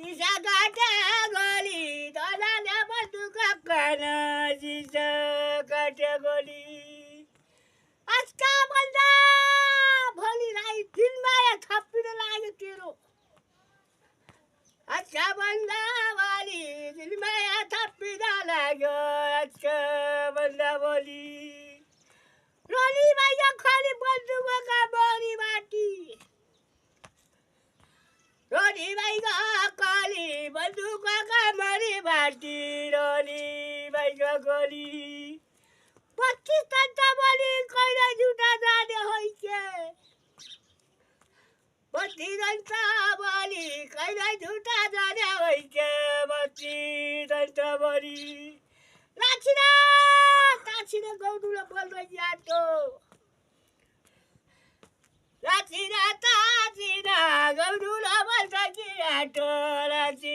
सिसा काटे गोली तलाले बन्दुक कान सिसा काटे गोली आजका भन्दा भोलिलाई दिनमा थपिन लाग्यो तेरो आजका भन्दा भोलि दिनमा थपिन लाग्यो आजका भन्दा भोलि रोली भाइको खाली बन्दुकका मरी माटी रोली भाइको खाली बन्दुकका मरी माटी रोली भाइको गोली 25 घन्टा बोली कहिले झुटा जाने होइ के 25 घन्टा बोली कहिले झुटा जाने होइ के 25 घन्टा बोली लाछिना गौडुले बोल्दै याटो लाछिना गौडुले बोल्दै याटो लाछिना